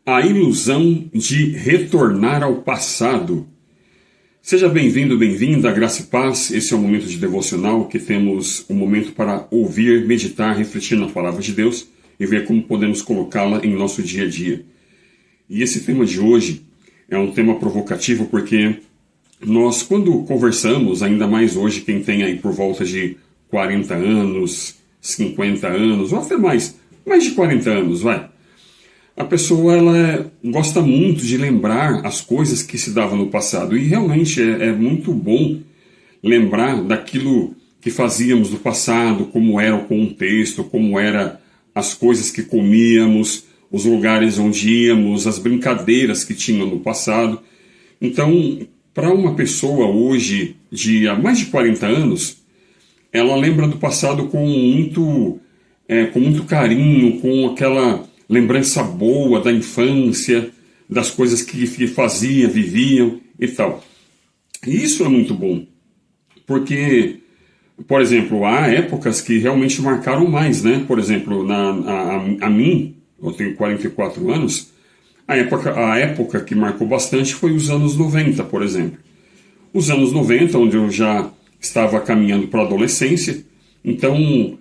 A ilusão de retornar ao passado. Seja bem-vindo, bem-vinda, graça e paz. Esse é um momento de devocional que temos um momento para ouvir, meditar, refletir na palavra de Deus e ver como podemos colocá-la em nosso dia a dia. E esse tema de hoje é um tema provocativo porque nós, quando conversamos, ainda mais hoje, quem tem aí por volta de 40 anos, 50 anos, ou até mais de 40 anos, vai. A pessoa ela gosta muito de lembrar as coisas que se davam no passado. E realmente é muito bom lembrar daquilo que fazíamos no passado, como era o contexto, como eram as coisas que comíamos, os lugares onde íamos, as brincadeiras que tinham no passado. Então, para uma pessoa hoje de há mais de 40 anos, ela lembra do passado com muito carinho, com aquela lembrança boa da infância, das coisas que fazia, viviam e tal. E isso é muito bom, porque, por exemplo, há épocas que realmente marcaram mais, né? Por exemplo, a mim, eu tenho 44 anos, a época que marcou bastante foi os anos 90, por exemplo. Os anos 90, onde eu já estava caminhando para a adolescência, então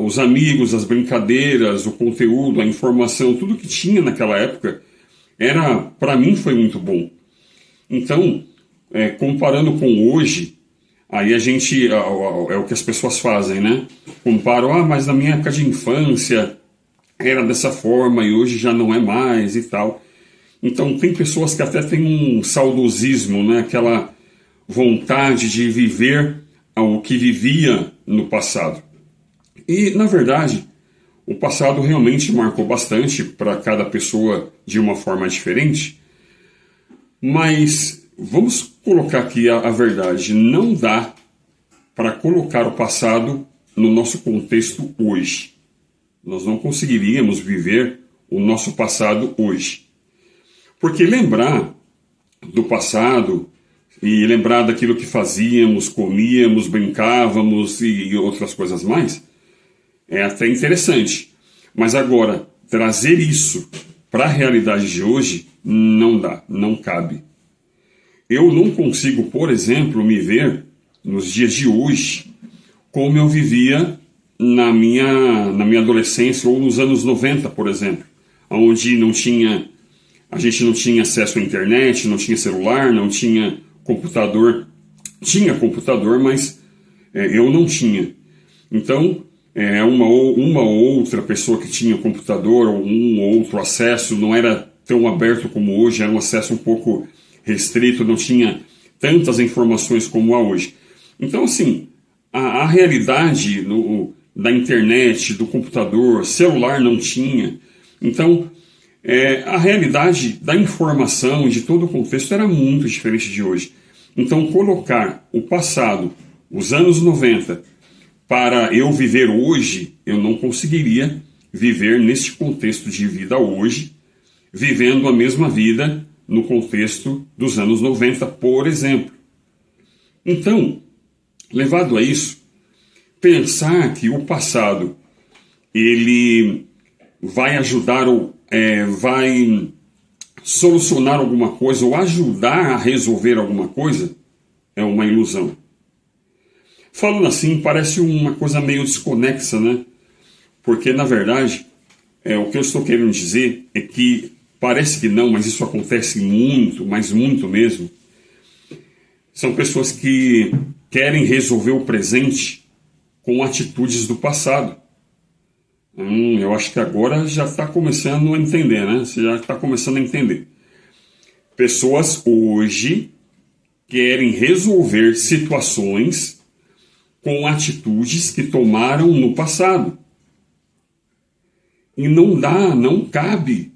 os amigos, as brincadeiras, o conteúdo, a informação, tudo que tinha naquela época, para mim foi muito bom. Então, comparando com hoje, aí a gente, é o que as pessoas fazem, né? Comparam, mas na minha época de infância era dessa forma e hoje já não é mais e tal. Então tem pessoas que até têm um saudosismo, né? Aquela vontade de viver o que vivia no passado. E, na verdade, o passado realmente marcou bastante para cada pessoa de uma forma diferente, mas vamos colocar aqui a verdade, não dá para colocar o passado no nosso contexto hoje. Nós não conseguiríamos viver o nosso passado hoje. Porque lembrar do passado e lembrar daquilo que fazíamos, comíamos, brincávamos e outras coisas mais, é até interessante, mas agora, trazer isso para a realidade de hoje, não dá, não cabe. Eu não consigo, por exemplo, me ver nos dias de hoje, como eu vivia na minha adolescência, ou nos anos 90, por exemplo, onde a gente não tinha acesso à internet, não tinha celular, não tinha computador. Tinha computador, mas eu não tinha. Então, uma outra pessoa que tinha computador ou um ou outro acesso, não era tão aberto como hoje, era um acesso um pouco restrito, não tinha tantas informações como há hoje. Então, assim, a realidade da internet, do computador, celular não tinha. Então, a realidade da informação e de todo o contexto era muito diferente de hoje. Então, colocar o passado, os anos 90, para eu viver hoje, eu não conseguiria viver neste contexto de vida hoje, vivendo a mesma vida no contexto dos anos 90, por exemplo. Então, levado a isso, pensar que o passado ele vai ajudar ou vai solucionar alguma coisa ou ajudar a resolver alguma coisa é uma ilusão. Falando assim, parece uma coisa meio desconexa, né? Porque, na verdade, o que eu estou querendo dizer é que, parece que não, mas isso acontece muito, mas muito mesmo. São pessoas que querem resolver o presente com atitudes do passado. Eu acho que agora já está começando a entender, né? Você já está começando a entender. Pessoas hoje querem resolver situações com atitudes que tomaram no passado. E não dá, não cabe.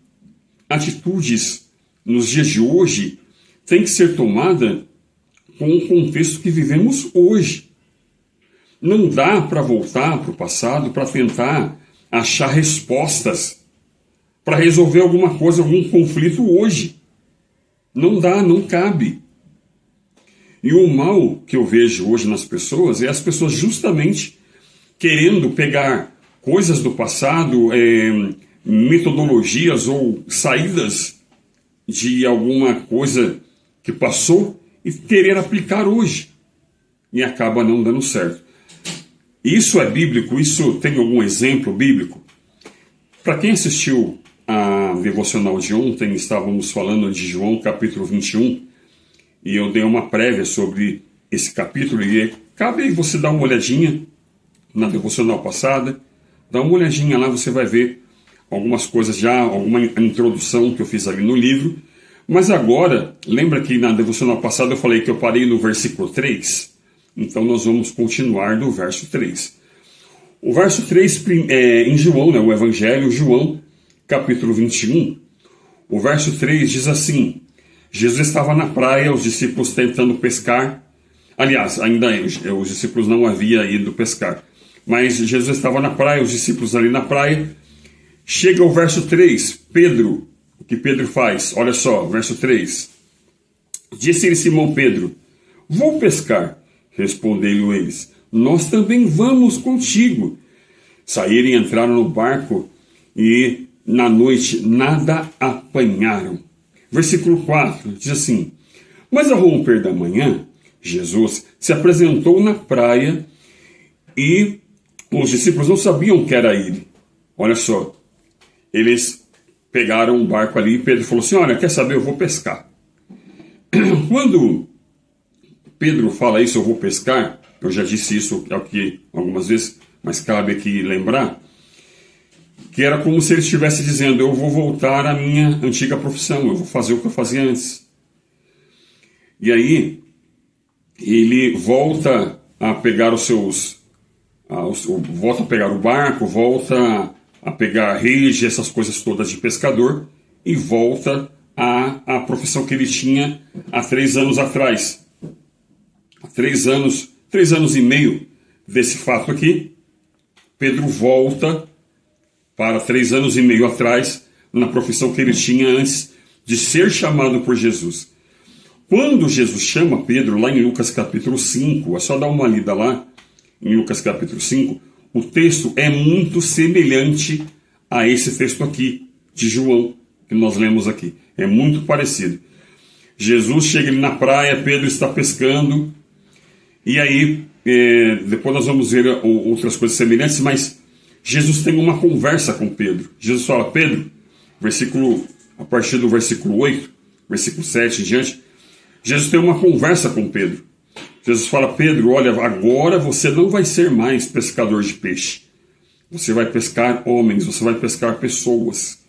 Atitudes nos dias de hoje têm que ser tomada com o contexto que vivemos hoje. Não dá para voltar para o passado para tentar achar respostas para resolver alguma coisa, algum conflito hoje. Não dá, não cabe. E o mal que eu vejo hoje nas pessoas é as pessoas justamente querendo pegar coisas do passado, metodologias ou saídas de alguma coisa que passou e querer aplicar hoje. E acaba não dando certo. Isso é bíblico? Isso tem algum exemplo bíblico? Para quem assistiu a devocional de ontem, estávamos falando de João capítulo 21, e eu dei uma prévia sobre esse capítulo, e cabe aí você dar uma olhadinha na devocional passada, dá uma olhadinha lá, você vai ver algumas coisas já, alguma introdução que eu fiz ali no livro. Mas agora, lembra que na devocional passada eu falei que eu parei no versículo 3? Então nós vamos continuar do verso 3. O verso 3 em João, né, o Evangelho, João, capítulo 21, o verso 3 diz assim: Jesus estava na praia, os discípulos tentando pescar. Aliás, ainda os discípulos não haviam ido pescar. Mas Jesus estava na praia, os discípulos ali na praia. Chega o verso 3, Pedro, o que Pedro faz? Olha só, verso 3. Disse-lhe Simão Pedro: vou pescar. Responderam eles: nós também vamos contigo. Saíram e entraram no barco e na noite nada apanharam. Versículo 4 diz assim: mas ao romper da manhã, Jesus se apresentou na praia e os discípulos não sabiam que era ele. Olha só, eles pegaram um barco ali e Pedro falou assim: olha, quer saber, eu vou pescar. Quando Pedro fala isso, eu vou pescar, eu já disse isso aqui algumas vezes, mas cabe aqui lembrar, que era como se ele estivesse dizendo: eu vou voltar à minha antiga profissão, eu vou fazer o que eu fazia antes. E aí, ele volta a pegar os seus... volta a pegar o barco, volta a pegar a rede, essas coisas todas de pescador, e volta à profissão que ele tinha há 3 anos atrás. Há 3 anos e meio desse fato aqui, Pedro volta para 3 anos e meio atrás, na profissão que ele tinha antes de ser chamado por Jesus. Quando Jesus chama Pedro, lá em Lucas capítulo 5, é só dar uma lida lá, em Lucas capítulo 5, o texto é muito semelhante a esse texto aqui, de João, que nós lemos aqui. É muito parecido. Jesus chega ali na praia, Pedro está pescando, e aí, depois nós vamos ver outras coisas semelhantes, mas Jesus tem uma conversa com Pedro. Jesus fala: Pedro, a partir do versículo 8, versículo 7 em diante, Jesus tem uma conversa com Pedro. Jesus fala: Pedro, olha, agora você não vai ser mais pescador de peixe. Você vai pescar homens, você vai pescar pessoas.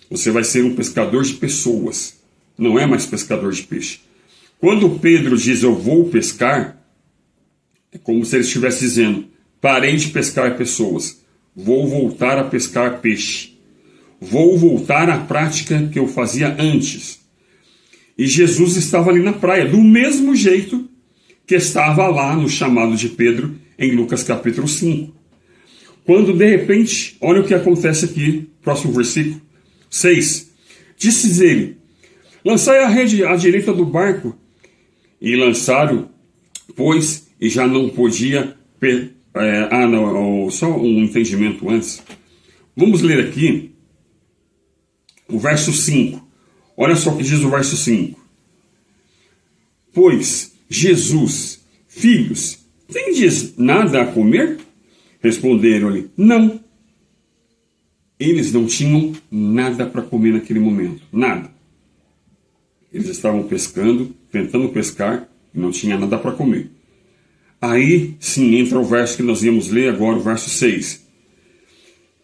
Você vai ser um pescador de pessoas. Não é mais pescador de peixe. Quando Pedro diz eu vou pescar, é como se ele estivesse dizendo: parei de pescar pessoas. Vou voltar a pescar peixe. Vou voltar à prática que eu fazia antes. E Jesus estava ali na praia, do mesmo jeito que estava lá no chamado de Pedro, em Lucas capítulo 5. Quando, de repente, olha o que acontece aqui, próximo versículo, 6. Disse ele: lançai a rede à direita do barco. E lançaram, pois, e já não podia... só um entendimento antes. Vamos ler aqui o verso 5. Olha só o que diz o verso 5. Pois Jesus: filhos, tendes nada a comer? Responderam-lhe: não. Eles não tinham nada para comer naquele momento. Nada. Eles estavam pescando, tentando pescar, e não tinha nada para comer. Aí sim entra o verso que nós íamos ler agora, o verso 6.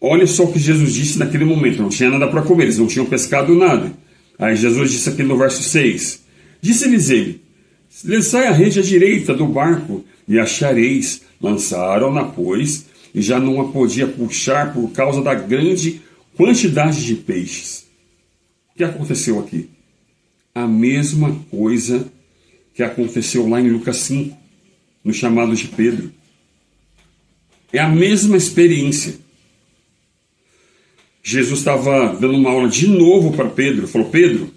Olha só o que Jesus disse naquele momento. Não tinha nada para comer, eles não tinham pescado nada. Aí Jesus disse aqui no verso 6. Disse-lhes ele: lançai a rede à direita do barco e achareis. Lançaram-na, pois, e já não a podia puxar por causa da grande quantidade de peixes. O que aconteceu aqui? A mesma coisa que aconteceu lá em Lucas 5, no chamado de Pedro. É a mesma experiência. Jesus estava dando uma aula de novo para Pedro. Falou: Pedro,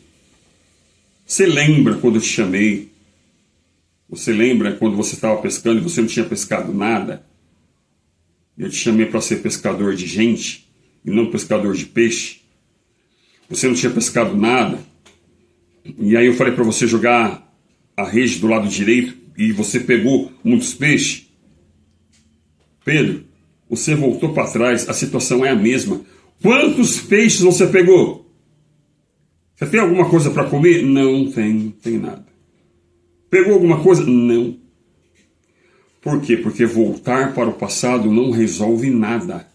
você lembra quando eu te chamei? Você lembra quando você estava pescando e você não tinha pescado nada? Eu te chamei para ser pescador de gente. e não pescador de peixe. Você não tinha pescado nada. E aí eu falei para você jogar a rede do lado direito e você pegou muitos peixes. Pedro, você voltou para trás, a situação é a mesma. Quantos peixes você pegou? Você tem alguma coisa para comer? Não tem nada. Pegou alguma coisa? Não. Por quê? Porque voltar para o passado não resolve nada.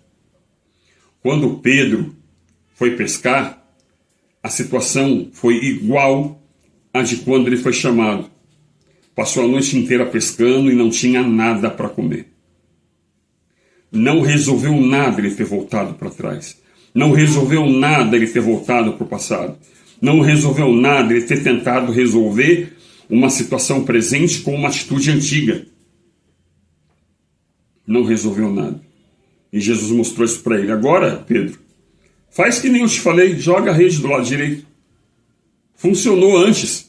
Quando Pedro foi pescar, a situação foi igual à de quando ele foi chamado. Passou a noite inteira pescando e não tinha nada para comer. Não resolveu nada ele ter voltado para trás. Não resolveu nada ele ter voltado para o passado. Não resolveu nada ele ter tentado resolver uma situação presente com uma atitude antiga. Não resolveu nada. E Jesus mostrou isso para ele. Agora, Pedro, faz que nem eu te falei, joga a rede do lado direito. Funcionou antes.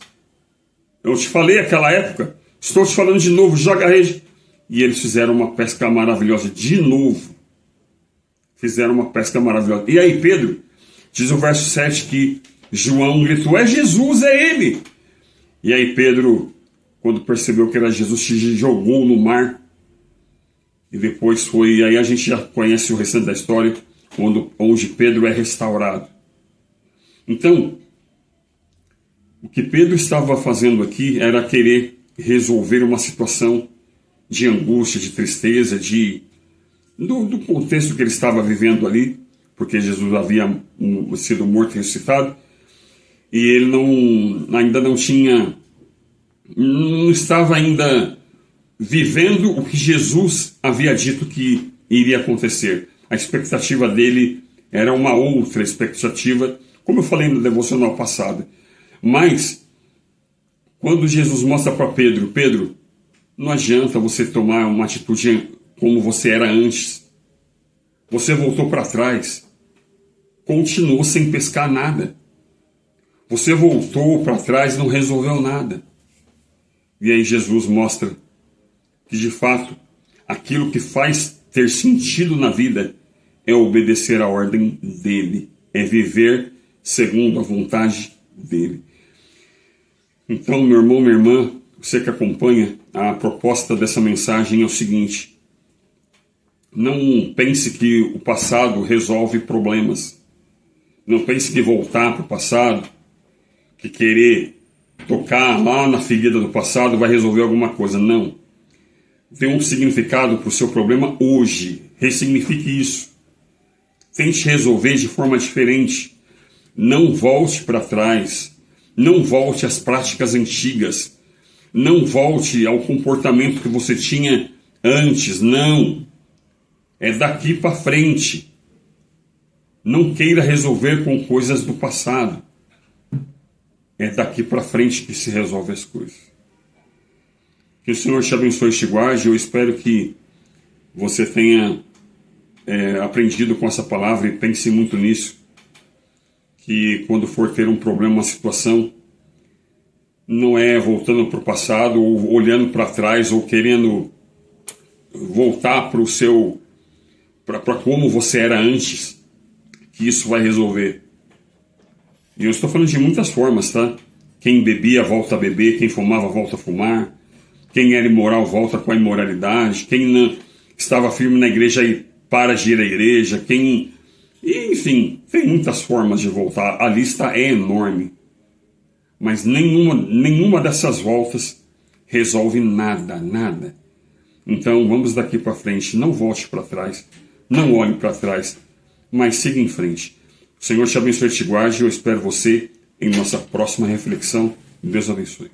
Eu te falei naquela época, estou te falando de novo, joga a rede. E eles fizeram uma pesca maravilhosa de novo. Fizeram uma pesca maravilhosa. E aí, Pedro, diz o verso 7 que João gritou, é Jesus, é ele. E aí Pedro, quando percebeu que era Jesus, se jogou no mar. E depois foi, aí a gente já conhece o restante da história, onde Pedro é restaurado. Então, o que Pedro estava fazendo aqui era querer resolver uma situação de angústia, de tristeza, do contexto que ele estava vivendo ali, porque Jesus havia sido morto e ressuscitado, e ele não estava ainda vivendo o que Jesus havia dito que iria acontecer. A expectativa dele era uma outra expectativa, como eu falei no devocional passado. Mas, quando Jesus mostra para Pedro, Pedro, não adianta você tomar uma atitude como você era antes. Você voltou para trás, continuou sem pescar nada. Você voltou para trás e não resolveu nada. E aí Jesus mostra que, de fato, aquilo que faz ter sentido na vida é obedecer à ordem dele, é viver segundo a vontade dele. Então, meu irmão, minha irmã, você que acompanha, a proposta dessa mensagem é o seguinte: não pense que o passado resolve problemas. Não pense que voltar para o passado, que querer tocar lá na ferida do passado vai resolver alguma coisa. Não. Tem um significado para o seu problema hoje. Ressignifique isso. Tente resolver de forma diferente. Não volte para trás. Não volte às práticas antigas. Não volte ao comportamento que você tinha antes. Não. É daqui para frente. Não queira resolver com coisas do passado. É daqui para frente que se resolve as coisas. Que o Senhor te abençoe e te guarde. Eu espero que você tenha aprendido com essa palavra e pense muito nisso. Que quando for ter um problema, uma situação, não é voltando para o passado ou olhando para trás ou querendo voltar para o seu, para como você era antes, que isso vai resolver. E eu estou falando de muitas formas, tá? Quem bebia volta a beber, quem fumava volta a fumar, quem era imoral volta com a imoralidade, quem não estava firme na igreja e para de ir à igreja, enfim, tem muitas formas de voltar, a lista é enorme. Mas nenhuma dessas voltas resolve nada. Então vamos daqui para frente, não volte para trás, não olhe para trás, mas siga em frente. O Senhor te abençoe e te guarde, eu espero você em nossa próxima reflexão. Deus abençoe.